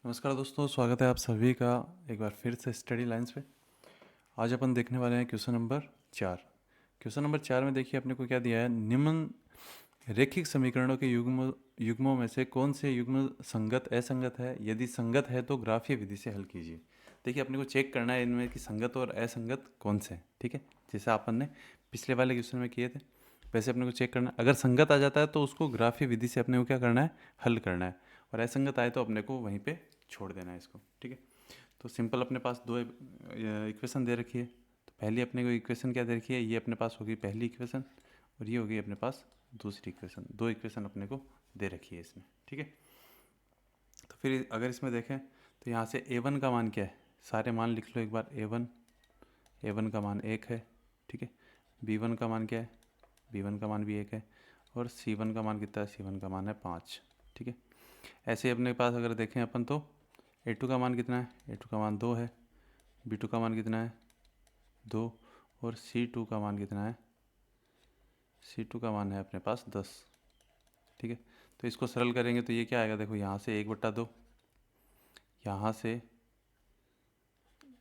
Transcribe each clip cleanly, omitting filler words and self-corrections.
नमस्कार दोस्तों, स्वागत है आप सभी का एक बार फिर से स्टडी लाइन्स पे। आज अपन देखने वाले हैं क्वेश्चन नंबर 4। क्वेश्चन नंबर 4 में देखिए अपने को क्या दिया है। निम्न रैखिक समीकरणों के युग्मों में से कौन से युग्म संगत असंगत है? यदि संगत है तो ग्राफीय विधि से हल कीजिए। देखिए अपने को चेक करना है इनमें कि संगत और असंगत कौन से हैं। ठीक है, जैसे अपन ने पिछले वाले क्वेश्चन में किए थे वैसे अपने को चेक करना है। अगर संगत आ जाता है तो उसको ग्राफीय विधि से अपने को क्या करना है, हल करना है। और असंगत आए तो अपने को वहीं पे छोड़ देना है इसको। ठीक है, तो सिंपल अपने पास दो इक्वेशन दे रखी है। तो पहली अपने को इक्वेशन क्या दे रखी है, ये अपने पास होगी पहली इक्वेशन और ये होगी अपने पास दूसरी इक्वेशन। दो इक्वेशन अपने को दे रखी है इसमें। ठीक है, तो फिर अगर इसमें देखें तो यहाँ से a1 का मान क्या है, सारे मान लिख लो एक बार। a1 का मान 1 है। ठीक है, b1 का मान क्या है, b1 का मान भी 1 है। और c1 का मान कितना है, c1 का मान है 5। ठीक है, ऐसे ही अपने पास अगर देखें अपन तो a2 का मान कितना है, a2 का मान 2 है। b2 का मान कितना है, 2। और c2 का मान कितना है, c2 का मान है अपने पास 10। ठीक है, तो इसको सरल करेंगे तो ये क्या आएगा, देखो यहाँ से 1/2, यहाँ से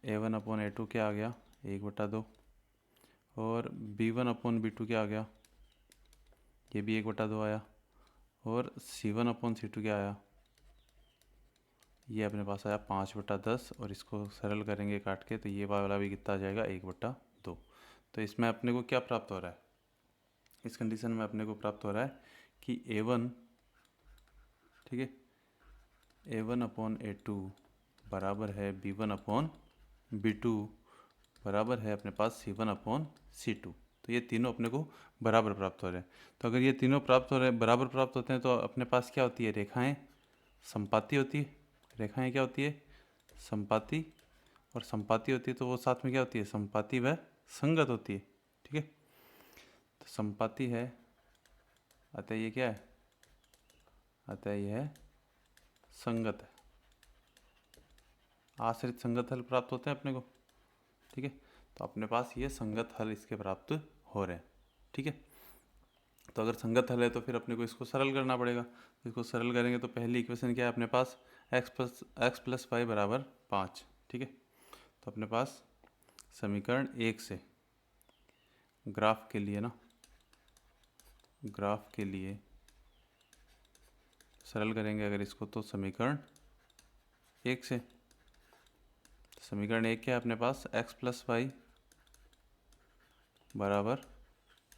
a1/a2 क्या आ गया, 1/2। और b1/b2 क्या आ गया, ये भी 1/2 आया। और c1/c2 क्या आया, ये अपने पास आया 5/10। और इसको सरल करेंगे काट के तो ये वाला भी कितना आ जाएगा, 1/2। तो इसमें अपने को क्या प्राप्त हो रहा है, इस कंडीशन में अपने को प्राप्त हो रहा है कि a1, ठीक है, a1/a2 बराबर है b1/b2 बराबर है अपने पास c1/c2। तो ये तीनों अपने को बराबर प्राप्त हो रहे हैं। तो अगर ये तीनों प्राप्त हो रहे हैं, बराबर प्राप्त होते हैं, तो अपने पास क्या होती है, रेखाएं संपाती होती है। रेखाएं क्या होती है, संपाती। और संपाती होती है तो वो साथ में क्या होती है, संपाती व संगत होती है। ठीक है, तो संपाती है, अतः ये क्या है, अतः यह संगत है। आश्रित संगत हल प्राप्त होते हैं अपने को। ठीक है, तो अपने पास ये संगत हल इसके प्राप्त हो रहे हैं। ठीक है, तो अगर संगत हल है तो फिर अपने को इसको सरल करना पड़ेगा। तो इसको सरल करेंगे तो पहली इक्वेशन क्या है अपने पास, x+y बराबर 5। ठीक है, तो अपने पास समीकरण 1 से ग्राफ के लिए ना, ग्राफ के लिए सरल करेंगे अगर इसको तो समीकरण 1 से, समीकरण 1 क्या है अपने पास, x+y बराबर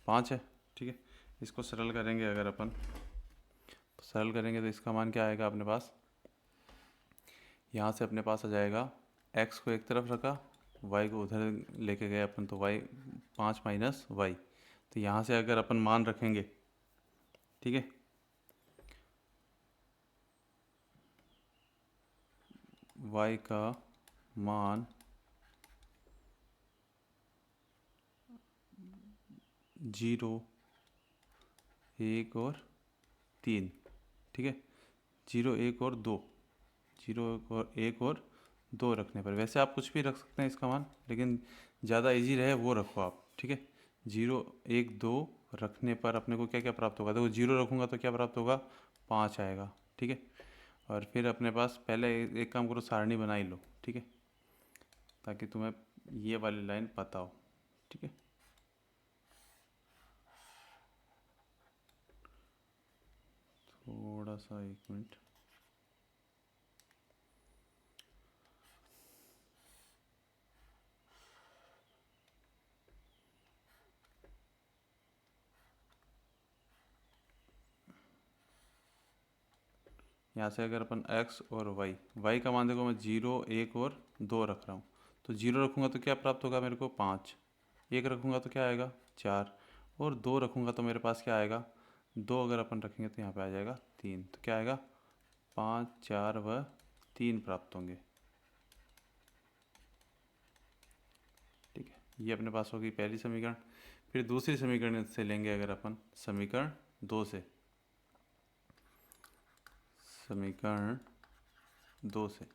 5 है। ठीक है, इसको सरल करेंगे अगर अपन, तो सरल करेंगे तो इसका मान क्या आएगा अपने पास, यहाँ से अपने पास आ जाएगा, x को एक तरफ रखा, y को उधर लेके गए अपन, तो y 5 माइनस वाई। तो यहाँ से अगर अपन मान रखेंगे, ठीक है, y का मान 0, 1 और 3। ठीक है, 0, 1 और 2, 0 और 1 और 2 रखने पर, वैसे आप कुछ भी रख सकते हैं इसका मान, लेकिन ज़्यादा इजी रहे वो रखो आप। ठीक है, 0, 1, 2 रखने पर अपने को क्या क्या प्राप्त होगा, देखो 0 रखूँगा तो क्या प्राप्त होगा, 5 आएगा। ठीक है, और फिर अपने पास पहले एक काम करो, सारणी बना ही लो। ठीक है, ताकि तुम्हें ये वाली लाइन पता हो। ठीक है, थोड़ा सा 1 मिनट। यहाँ से अगर अपन x और y का मान देखो, मैं 0, 1 और 2 रख रहा हूँ। तो 0 रखूँगा तो क्या प्राप्त होगा मेरे को, 5। 1 रखूँगा तो क्या आएगा, 4। और 2 रखूँगा तो मेरे पास क्या आएगा, 2 अगर अपन रखेंगे तो यहाँ पे आ जाएगा 3। तो क्या आएगा, 5, 4 व 3 प्राप्त होंगे। ठीक है, ये अपने पास होगी पहली समीकरण। फिर दूसरी समीकरण से लेंगे अगर अपन, समीकरण 2 से, समीकरण 2 से,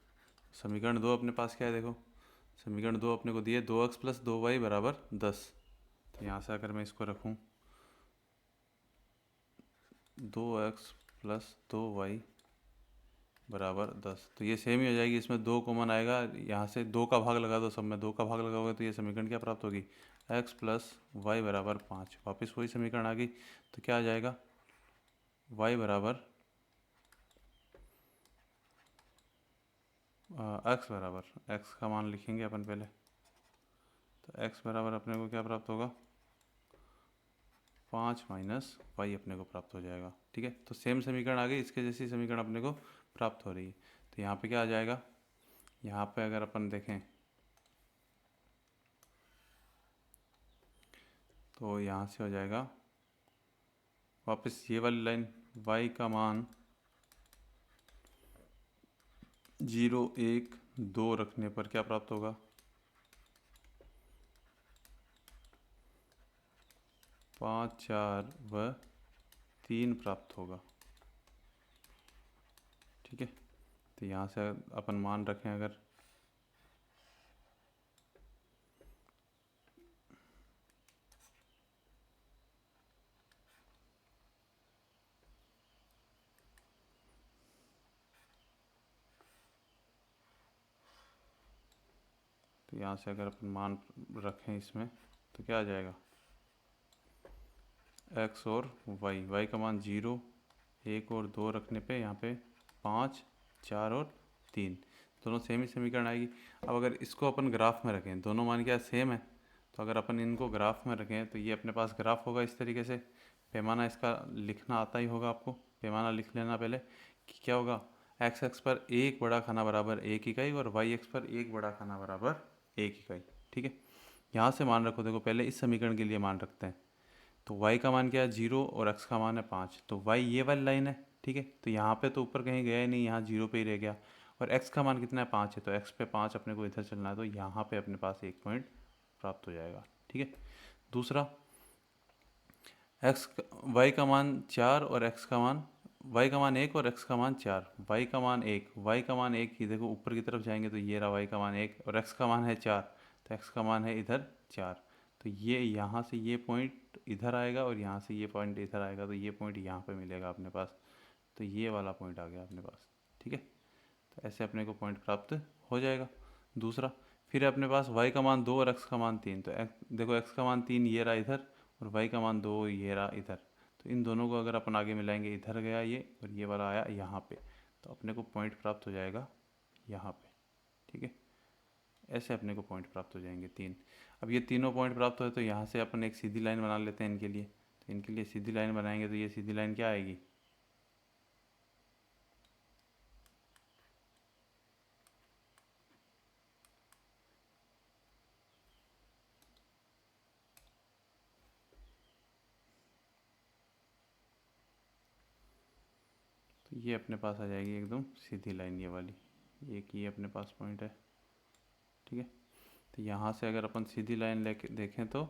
समीकरण 2 अपने पास क्या है, देखो समीकरण 2 अपने को दिए 2x+2y बराबर 10। तो यहाँ से अगर मैं इसको रखूँ, 2x+2y बराबर 10। तो ये सेम ही हो जाएगी, इसमें 2 कॉमन आएगा, यहाँ से 2 का भाग लगा दो, सब में 2 का भाग लगाओगे तो ये समीकरण क्या प्राप्त होगी, x प्लस वाई बराबर 5। वापस वही समीकरण आ गई, तो क्या आ जाएगा, y बराबर x बराबर, x का मान लिखेंगे अपन पहले। तो x बराबर अपने को क्या प्राप्त होगा, 5 माइनस वाई अपने को प्राप्त हो जाएगा। ठीक है, तो सेम समीकरण आ गई, इसके जैसी समीकरण अपने को प्राप्त हो रही है। तो यहाँ पे क्या आ जाएगा, यहाँ पे अगर अपन देखें तो यहाँ से हो जाएगा वापस ये वाली लाइन, y का मान 0, 1, 2 रखने पर क्या प्राप्त होगा, 5, 4 व 3 प्राप्त होगा। ठीक है, तो यहाँ से अपन मान रखें अगर, तो यहाँ से अगर अपन मान रखें इसमें तो क्या आ जाएगा, x और y का मान 0, 1 और 2 रखने पे यहाँ पे 5, 4 और 3 दोनों सेम ही समीकरण आएगी। अब अगर इसको अपन ग्राफ में रखें, दोनों मान क्या सेम है, तो अगर अपन इनको ग्राफ में रखें तो ये अपने पास ग्राफ होगा इस तरीके से। पैमाना इसका लिखना आता ही होगा आपको, पैमाना लिख लेना पहले कि क्या होगा, एक्स एक्स पर एक बड़ा खाना बराबर 1 इकाई और वाई एक्स पर एक बड़ा खाना बराबर 1 इकाई। ठीक है, यहाँ से मान रखो, देखो पहले इस समीकरण के लिए मान रखते हैं। तो y का मान क्या है 0 और x का मान है 5, तो y ये वाली लाइन है। ठीक है, तो यहाँ पे तो ऊपर कहीं गया ही नहीं, यहाँ 0 पे ही रह गया। और x का मान कितना है 5 है, तो x पे 5 अपने को इधर चलना है, तो यहाँ पे अपने पास एक पॉइंट प्राप्त हो जाएगा। ठीक है, दूसरा y का मान 4 और x का मान, y का मान 1 और x का मान 4, y का मान 1, y का मान 1 ही देखो ऊपर की तरफ जाएंगे तो ये रहा y का मान 1 और x का मान है 4, तो x का मान है इधर 4। तो ये यहाँ से ये पॉइंट इधर आएगा और यहाँ से ये पॉइंट इधर आएगा, तो ये पॉइंट यहाँ पे मिलेगा अपने पास, तो ये वाला पॉइंट आ गया अपने पास। ठीक है, तो ऐसे अपने को पॉइंट प्राप्त हो जाएगा। दूसरा, फिर अपने पास y का मान 2 और x का मान 3, तो देखो x का मान 3 ये रहा इधर और y का मान 2 ये रहा इधर, तो इन दोनों को अगर अपन आगे मिलाएंगे, इधर गया ये और ये वाला आया यहाँ पे, तो अपने को पॉइंट प्राप्त हो जाएगा यहाँ पे। ठीक है, ऐसे अपने को पॉइंट प्राप्त हो जाएंगे 3। अब ये तीनों पॉइंट प्राप्त हो तो यहाँ से अपन एक सीधी लाइन बना लेते हैं इनके लिए। तो इनके लिए सीधी लाइन बनाएंगे, तो ये सीधी लाइन क्या आएगी, तो ये अपने पास आ जाएगी एकदम सीधी लाइन ये वाली, एक ये अपने पास पॉइंट है। ठीक है, तो यहाँ से अगर अपन सीधी लाइन लेके देखें तो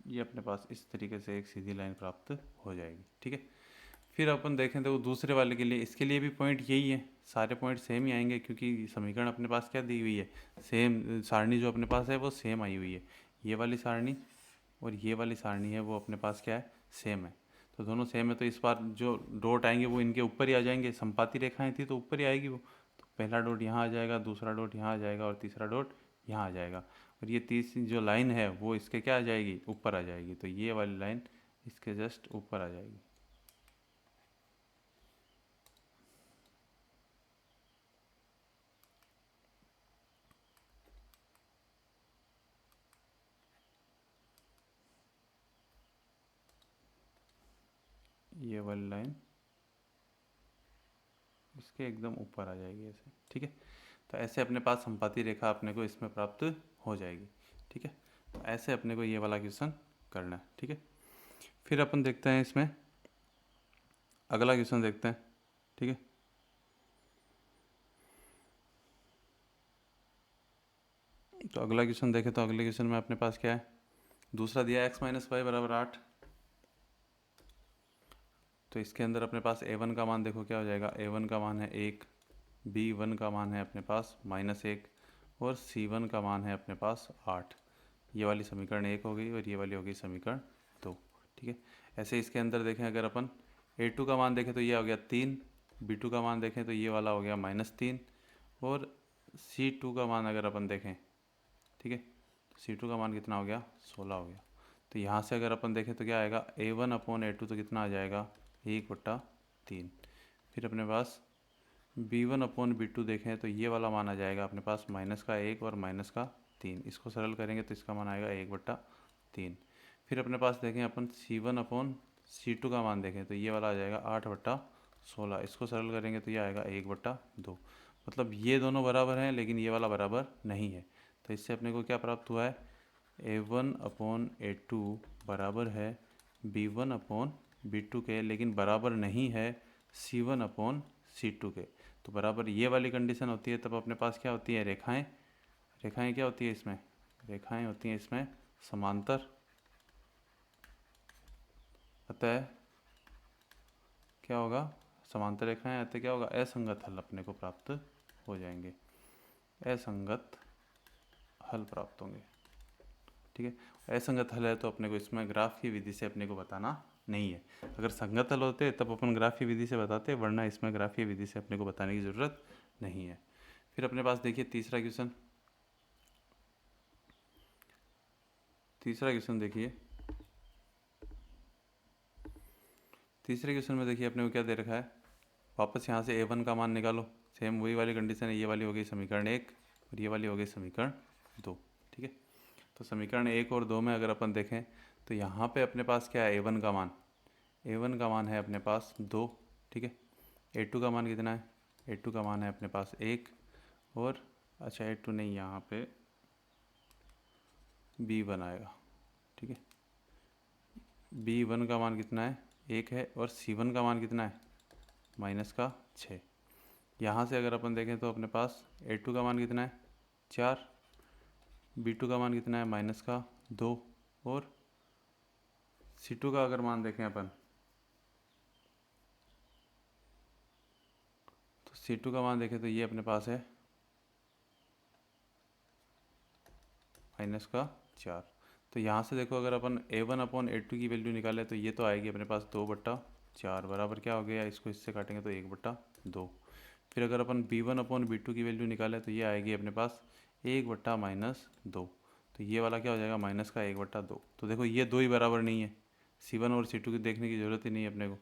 ये अपने पास इस तरीके से एक सीधी लाइन प्राप्त हो जाएगी। ठीक है, फिर अपन देखें तो दूसरे वाले के लिए, इसके लिए भी पॉइंट यही है, सारे पॉइंट सेम ही आएंगे क्योंकि समीकरण अपने पास क्या दी हुई है, सेम सारणी जो अपने पास है वो सेम आई हुई है। ये वाली सारणी और ये वाली सारणी है वो अपने पास क्या है, सेम है। तो दोनों सेम है, तो इस बार जो डॉट आएंगे वो इनके ऊपर ही आ जाएंगे, संपाती रेखाएं थी तो ऊपर ही आएगी वो। तो पहला डॉट यहाँ आ जाएगा, दूसरा डॉट यहाँ आ जाएगा और तीसरा डॉट यहाँ आ जाएगा। और ये तीसरी जो लाइन है वो इसके क्या आ जाएगी, ऊपर आ जाएगी, तो ये वाली लाइन इसके जस्ट ऊपर आ जाएगी। ये वाली लाइन इसके एकदम ऊपर आ जाएगी ऐसे। ठीक है, तो ऐसे अपने पास संपाती रेखा अपने को इसमें प्राप्त हो जाएगी। ठीक है, तो ऐसे अपने को ये वाला क्वेश्चन करना है। ठीक है, फिर अपन देखते हैं इसमें अगला क्वेश्चन देखते हैं। ठीक है, तो अगला क्वेश्चन देखें तो अगले क्वेश्चन में अपने पास क्या है, दूसरा दिया x माइनस वाई बराबर 8। तो इसके अंदर अपने पास a1 का मान देखो क्या हो जाएगा, a1 का मान है 1, b1 का मान है अपने पास -1 और c1 का मान है अपने पास 8। ये वाली समीकरण 1 हो गई और ये वाली हो गई समीकरण 2। ठीक है। ऐसे इसके अंदर देखें अगर अपन A2 का मान देखें तो ये हो गया 3, B2 का मान देखें तो ये वाला हो गया -3, और C2 का मान अगर अपन देखें, ठीक है, तो C2 का मान कितना हो गया, 16 हो गया। तो यहाँ से अगर अपन देखें तो क्या आएगा, A1/A2 तो कितना आ जाएगा, 1/3। फिर अपने पास B1/B2 देखें तो ये वाला मान आ जाएगा अपने पास -1 और -3। इसको सरल करेंगे तो इसका मान आएगा 1/3। फिर अपने पास देखें अपन C1/C2 का मान देखें तो ये वाला आ जाएगा 8/16। इसको सरल करेंगे तो ये आएगा 1/2। मतलब ये दोनों बराबर हैं लेकिन ये वाला बराबर नहीं है। तो इससे अपने को क्या प्राप्त हुआ है, A1/A2 बराबर है B1/B2 के, लेकिन बराबर नहीं है C1/C2 के। तो बराबर ये वाली कंडीशन होती है तब अपने पास क्या होती है, रेखाएं। रेखाएं क्या होती है इसमें, रेखाएं होती हैं इसमें समांतर। अतः क्या होगा, समांतर रेखाएं, अतः क्या होगा, असंगत हल अपने को प्राप्त हो जाएंगे, असंगत हल प्राप्त होंगे। ठीक है, असंगत हल है तो अपने को इसमें ग्राफ की विधि से अपने को बताना नहीं है। अगर संगत हल होते तब अपन ग्राफ की विधि से बताते, वरना इसमें ग्राफ की विधि से अपने को बताने की ज़रूरत नहीं है। फिर अपने पास देखिए तीसरा क्वेश्चन। तीसरा क्वेश्चन देखिए, तीसरे क्वेश्चन में देखिए अपने को क्या दे रखा है, वापस यहाँ से A1 का मान निकालो। सेम वही वाली कंडीशन है, ये वाली हो गई समीकरण 1 और ये वाली हो गई समीकरण 2। ठीक है, तो समीकरण 1 और 2 में अगर अपन देखें तो यहाँ पे अपने पास क्या है, A1 का मान, A1 का मान है अपने पास 2। ठीक है, A2 का मान कितना है, A2 का मान है अपने पास 1, और अच्छा A2 नहीं, यहाँ पे B1 आएगा। ठीक है, B1 का मान कितना है, 1 है, और C1 का मान कितना है, -6। यहाँ से अगर अपन देखें तो अपने पास A2 का मान कितना है, 4, B2 का मान कितना है, -2, और C2 का अगर मान देखें अपन तो C2 का मान देखें तो ये अपने पास है -4। तो यहाँ से देखो अगर अपन A1/A2 की वैल्यू निकालें तो ये तो आएगी अपने पास 2/4 बराबर क्या हो गया, इसको इससे काटेंगे तो 1/2। फिर अगर अपन B1/B2 की वैल्यू निकालें तो ये आएगी अपने पास 1/-2। तो ये वाला क्या हो जाएगा, -1/2। तो देखो ये दो ही बराबर नहीं है, C1 और C2 की देखने की ज़रूरत ही नहीं है अपने को।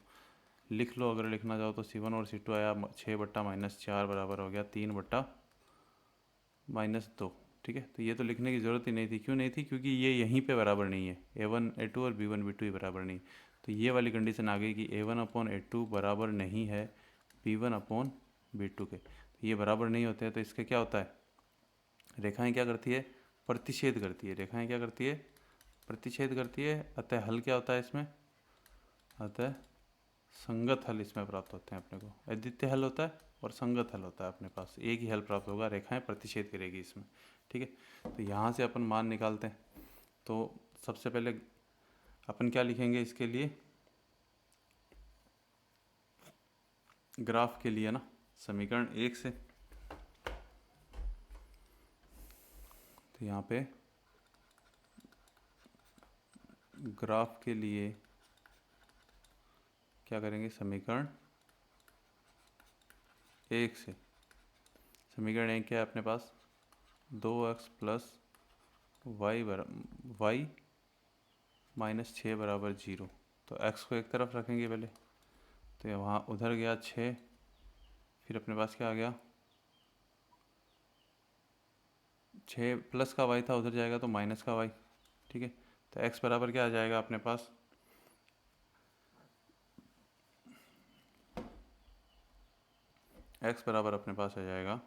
लिख लो, अगर लिखना चाहो तो C1 और C2 आया 6/-4 बराबर हो गया 3/-2। ठीक है, तो ये तो लिखने की ज़रूरत ही नहीं थी। क्यों नहीं थी, क्योंकि ये यहीं पे बराबर नहीं है, A1/A2 और B1/B2 ही बराबर नहीं। तो ये वाली कंडीशन आ गई कि A1/A2 बराबर नहीं है B1/B2 के। तो ये बराबर नहीं होते हैं तो इसके क्या होता है, रेखाएं क्या करती है, प्रतिच्छेद करती है। रेखाएं क्या करती है, प्रतिच्छेद करती है। अतः हल क्या होता है इसमें, अतः संगत हल इसमें प्राप्त होते हैं अपने को। अद्वितीय हल होता है और संगत हल होता है, अपने पास एक ही हल प्राप्त होगा, रेखाएं प्रतिच्छेद करेगी इसमें। ठीक है, तो यहाँ से अपन मान निकालते हैं। तो सबसे पहले अपन क्या लिखेंगे इसके लिए, ग्राफ के लिए ना, समीकरण 1 से। तो यहाँ पे ग्राफ के लिए क्या करेंगे, समीकरण 1 से। समीकरण 1 क्या है अपने पास, 2x + y -6 बराबर 0। तो x को एक तरफ रखेंगे पहले, तो वहाँ उधर गया 6, फिर अपने पास क्या आ गया, 6 प्लस का y था, उधर जाएगा तो माइनस का y। ठीक है, तो x बराबर क्या आ जाएगा अपने पास, x बराबर अपने पास आ जाएगा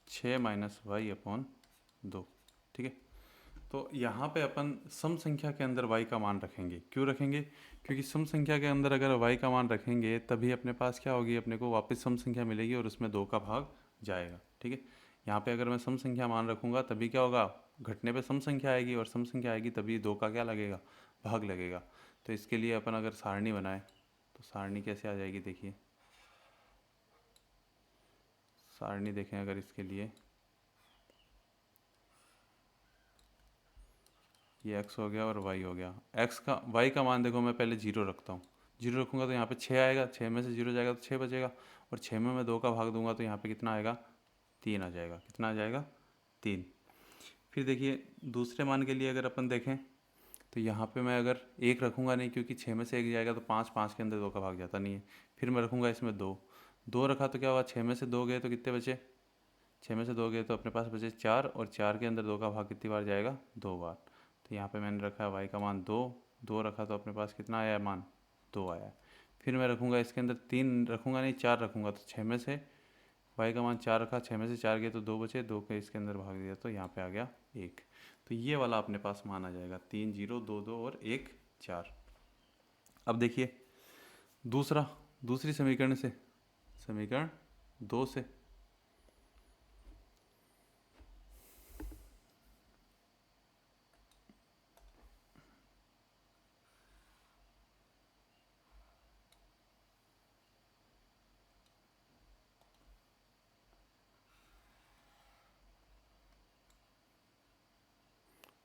6 - y/2। ठीक है, तो यहाँ पे अपन सम संख्या के अंदर y का मान रखेंगे। क्यों रखेंगे, क्योंकि सम संख्या के अंदर अगर y का मान रखेंगे तभी अपने पास क्या होगी, अपने को वापस सम संख्या मिलेगी और उसमें 2 का भाग जाएगा। ठीक है, यहाँ पे अगर मैं सम संख्या मान रखूँगा तभी क्या होगा, घटने पे सम संख्या आएगी, और सम संख्या आएगी तभी 2 का क्या लगेगा, भाग लगेगा। तो इसके लिए अपन अगर सारणी बनाए तो सारणी कैसे आ जाएगी, देखिए सारणी देखें अगर इसके लिए, ये x हो गया और y हो गया। y का मान देखो मैं पहले जीरो रखता हूँ, जीरो रखूँगा तो यहाँ पे 6 आएगा, 6 में से जीरो जाएगा तो 6 बचेगा, और 6 में मैं 2 का भाग दूंगा तो यहाँ पे कितना आएगा, 3 आ जाएगा। कितना आ जाएगा, 3। फिर देखिए दूसरे मान के लिए अगर अपन देखें तो यहाँ पे मैं अगर एक रखूँगा नहीं, क्योंकि 6 में से एक जाएगा तो 5, 5 के अंदर 2 का भाग जाता नहीं है। फिर मैं रखूँगा इसमें 2, 2 रखा तो क्या हुआ, 6 में से 2 गए तो कितने बचे, 6 में से 2 गए तो अपने पास बचे 4, और 4 के अंदर 2 का भाग कितनी बार जाएगा, 2 बार। तो यहाँ पे मैंने रखा है वाई का मान 2, 2 रखा तो अपने पास कितना आया मान, 2 आया। फिर मैं रखूँगा इसके अंदर 3 रखूँगा नहीं, 4 रखूँगा, तो 6 में से वाई का मान 4 रखा, 6 में से 4 गए तो 2 बचे, 2 के इसके अंदर भाग दिया तो यहाँ पे आ गया 1। तो ये वाला अपने पास मान आ जाएगा 3, 0, 2, 2 और 1, 4। अब देखिए दूसरी समीकरण से, समीकरण 2 से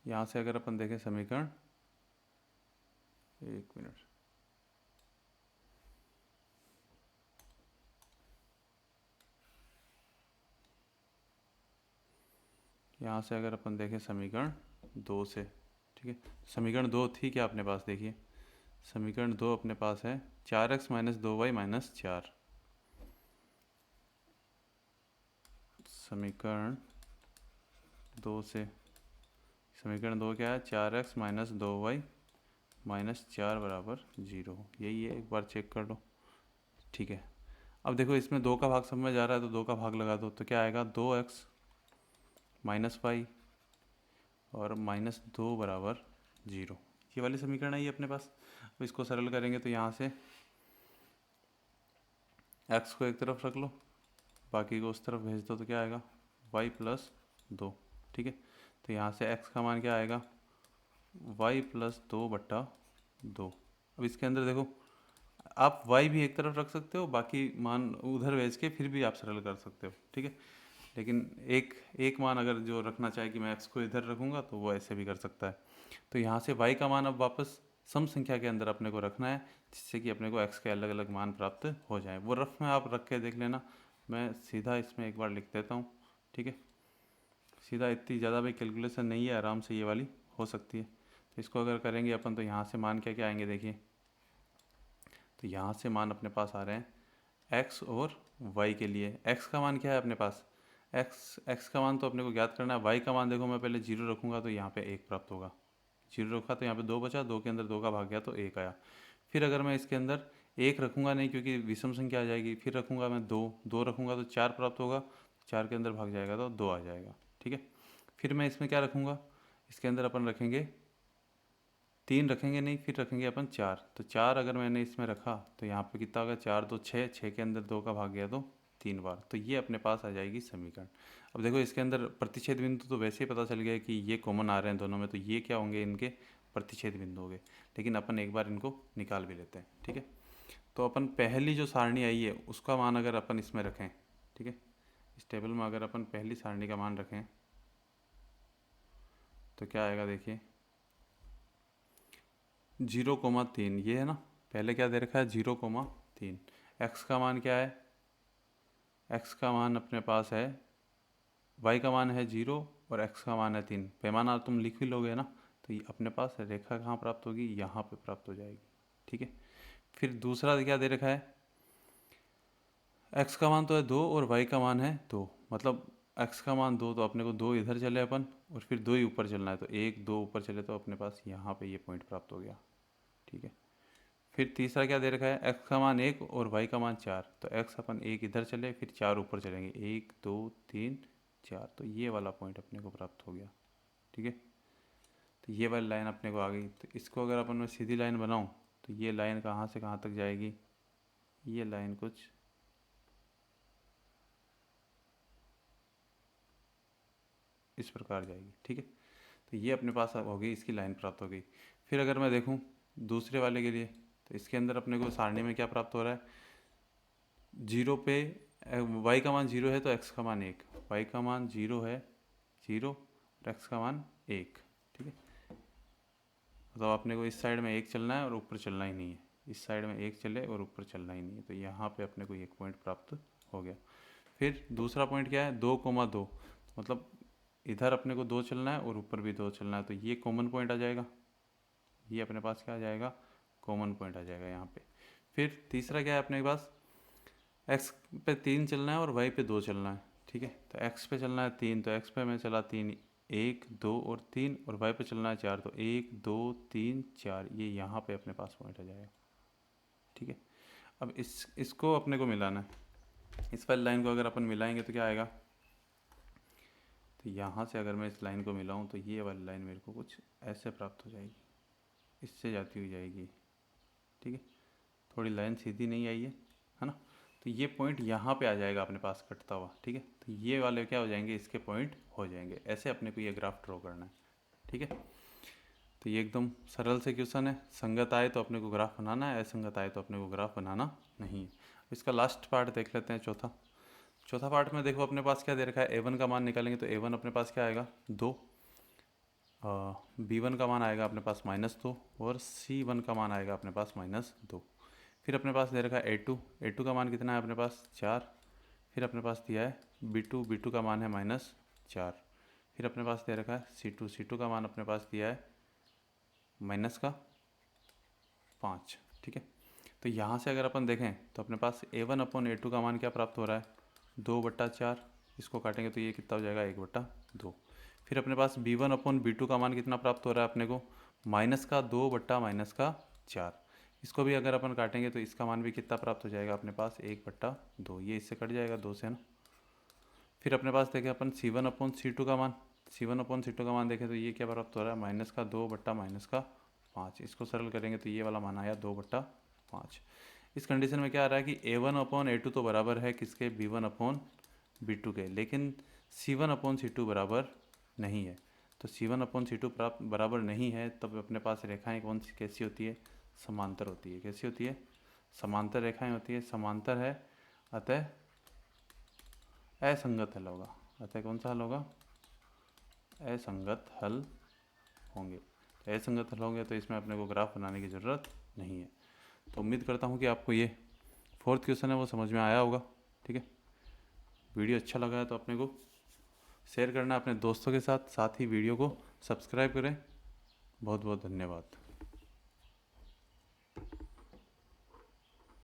यहाँ से अगर अपन देखें समीकरण, एक मिनट, यहाँ से अगर अपन देखें समीकरण 2 से, ठीक है, समीकरण 2 थी क्या अपने पास, देखिए समीकरण 2 अपने पास है 4x माइनस 2y माइनस 4। समीकरण 2 से, समीकरण 2 क्या है, 4x माइनस 2y माइनस 4 बराबर 0, यही है, एक बार चेक कर लो, ठीक है। अब देखो इसमें 2 का भाग सब में जा रहा है तो 2 का भाग लगा दो तो क्या आएगा, 2x माइनस वाई और माइनस 2 बराबर 0। ये वाली समीकरण है ये अपने पास। अब इसको सरल करेंगे तो यहाँ से x को एक तरफ रख लो, बाकी को उस तरफ भेज दो तो क्या आएगा, y प्लस 2, ठीक है। तो यहाँ से x का मान क्या आएगा, y प्लस 2/2। अब इसके अंदर देखो आप y भी एक तरफ रख सकते हो, बाकी मान उधर भेज के फिर भी आप सरल कर सकते हो, ठीक है। लेकिन एक एक मान अगर जो रखना चाहे कि मैं x को इधर रखूँगा तो वो ऐसे भी कर सकता है। तो यहाँ से y का मान अब वापस सम संख्या के अंदर अपने को रखना है, जिससे कि अपने को x के अलग अलग मान प्राप्त हो जाए। वो रफ में आप रख के देख लेना, मैं सीधा इसमें एक बार लिख देता हूँ, ठीक है। सीधा इतनी ज़्यादा भी कैलकुलेशन नहीं है, आराम से ये वाली हो सकती है। तो इसको अगर करेंगे अपन तो यहाँ से मान क्या क्या आएंगे देखिए, तो यहाँ से मान अपने पास आ रहे हैं x और y के लिए। x का मान क्या है अपने पास, x का मान तो अपने को ज्ञात करना है। y का मान देखो मैं पहले 0 रखूँगा तो यहाँ पे 1 प्राप्त होगा, 0 रखा तो यहाँ पे 2 बचा, 2 के अंदर 2 का भाग गया तो 1 आया। फिर अगर मैं इसके अंदर 1 रखूँगा नहीं क्योंकि विषम संख्या आ जाएगी, फिर रखूँगा मैं 2, 2 रखूँगा तो 4 प्राप्त होगा, 4 के अंदर भाग जाएगा तो 2 आ जाएगा, ठीक है। फिर मैं इसमें क्या रखूँगा, इसके अंदर अपन रखेंगे 3 रखेंगे नहीं, फिर रखेंगे अपन 4। तो 4 अगर मैंने इसमें रखा तो यहाँ पे कितना होगा, 4 2 6, 6 के अंदर 2 का भाग गया तो 3 बार। तो ये अपने पास आ जाएगी समीकरण। अब देखो इसके अंदर प्रतिच्छेद बिंदु तो वैसे ही पता चल गया कि ये कॉमन आ रहे हैं दोनों में, तो ये क्या होंगे, इनके प्रतिच्छेद बिंदु होंगे। लेकिन अपन एक बार इनको निकाल भी लेते हैं, ठीक है। तो अपन पहली जो सारणी आई है उसका मान अगर अपन इसमें रखें, ठीक है, इस टेबल में अगर अपन पहली सारणी का मान रखें तो क्या आएगा देखिए, 0,3, ये है ना, पहले क्या दे रखा है 0,3। x का मान क्या है, x का मान अपने पास है, y का मान है 0 और x का मान है 3। पैमाना तुम लिख भी लोगे ना, तो ये अपने पास रेखा कहाँ प्राप्त होगी, यहाँ पे प्राप्त हो जाएगी, ठीक है। फिर दूसरा क्या दे रखा है, x का मान तो है 2 और y का मान है 2, मतलब x का मान 2 तो अपने को 2 इधर चले अपन और फिर 2 ही ऊपर चलना है, तो 1 2 ऊपर चले तो अपने पास यहाँ पे ये पॉइंट प्राप्त हो गया, ठीक है। फिर तीसरा क्या दे रखा है, x का मान 1 और y का मान 4, तो x अपन 1 इधर चले फिर 4 ऊपर चलेंगे, 1 2 3 4, तो ये वाला पॉइंट अपने को प्राप्त हो गया, ठीक है। तो ये वाली लाइन अपने को आ गई। तो इसको अगर अपन मैं सीधी लाइन बनाऊं तो ये लाइन कहाँ से कहाँ तक जाएगी, ये लाइन कुछ इस प्रकार जाएगी, ठीक है। तो ये अपने पास हो गई, इसकी लाइन प्राप्त हो गई। फिर अगर मैं देखूं दूसरे वाले के लिए, तो इसके अंदर अपने को सारणी में क्या प्राप्त हो रहा है, 0 पे y का मान 0 है तो x का मान 1, y का मान 0 है 0 और x का मान 1, ठीक है। मतलब अपने को इस साइड में एक चलना है और ऊपर चलना ही नहीं है, इस साइड में एक चले और ऊपर चलना ही नहीं है, तो यहाँ पे अपने को एक पॉइंट प्राप्त हो गया। फिर दूसरा पॉइंट क्या है, 2,2, मतलब इधर अपने को 2 चलना है और ऊपर भी 2 चलना है, तो ये कॉमन पॉइंट आ जाएगा, ये अपने पास क्या आ जाएगा, कॉमन पॉइंट आ जाएगा यहाँ पे। फिर तीसरा क्या है अपने पास, एक्स पे 3 चलना है और वाई पे 2 चलना है, ठीक है। तो एक्स पे चलना है 3, तो एक्स पे मैं चला 3, 1 2 और 3, और वाई पे चलना है 4, तो 1 2 3 4, ये यहाँ पे अपने पास पॉइंट आ जाएगा, ठीक है। अब इसको अपने को मिलाना है, इस वाली लाइन को अगर अपन मिलाएंगे तो क्या आएगा, तो यहाँ से अगर मैं इस लाइन को मिलाऊँ तो ये वाली लाइन मेरे को कुछ ऐसे प्राप्त हो जाएगी, इससे जाती हुई जाएगी, ठीक है। थोड़ी लाइन सीधी नहीं आई है ना, तो ये पॉइंट यहाँ पे आ जाएगा अपने पास कटता हुआ, ठीक है। तो ये वाले क्या हो जाएंगे, इसके पॉइंट हो जाएंगे। ऐसे अपने को ये ग्राफ ड्रॉ करना है, ठीक है। तो ये एकदम सरल से क्वेश्चन है, संगत आए तो अपने को ग्राफ बनाना है, असंगत आए तो अपने को ग्राफ बनाना नहीं है। इसका लास्ट पार्ट देख लेते हैं, चौथा पार्ट में देखो अपने पास क्या दे रखा है, A1 का मान निकालेंगे तो A1 अपने पास क्या आएगा, 2, B1 का मान आएगा अपने पास -2, और C1 का मान आएगा अपने पास -2। फिर अपने पास दे रखा है A2 का मान कितना है अपने पास, 4। फिर अपने पास दिया है B2 का मान है -4। फिर अपने पास दे रखा है C2 का मान अपने पास दिया है -5, ठीक है। तो यहाँ से अगर अपन देखें तो अपने पास A1/A2 का मान क्या प्राप्त हो रहा है, 2/4। इसको काटेंगे तो ये कितना हो जाएगा, 1/2। फिर अपने पास B1/B2 का मान कितना प्राप्त हो रहा है अपने को, -2/-4। इसको भी अगर अपन काटेंगे तो इसका मान भी कितना प्राप्त हो जाएगा अपने पास, 1/2। ये इससे कट जाएगा 2 से ना। फिर अपने पास देखें अपन C1/C2 का मान, C1/C2 का मान देखें तो ये क्या प्राप्त हो रहा है, -2/-5। इसको सरल करेंगे तो ये वाला मान आया 2/5। इस कंडीशन में क्या आ रहा है कि A1/A2 तो बराबर है किसके, B1/B2 के, लेकिन C1/C2 बराबर नहीं है। तो C1/C2 प्राप्त बराबर नहीं है, तब अपने पास रेखाएं कौन सी कैसी होती है, समांतर होती है। कैसी होती है, समांतर रेखाएं होती है, समांतर है, अतः असंगत हल होगा। अतः कौन सा हल होगा, असंगत हल होंगे। तो असंगत हल होंगे तो इसमें अपने को ग्राफ बनाने की ज़रूरत नहीं है। तो उम्मीद करता हूँ कि आपको ये 4th क्वेश्चन है वो समझ में आया होगा, ठीक है। वीडियो अच्छा लगा है तो अपने को शेयर करना अपने दोस्तों के साथ ही वीडियो को सब्सक्राइब करें। बहुत बहुत धन्यवाद।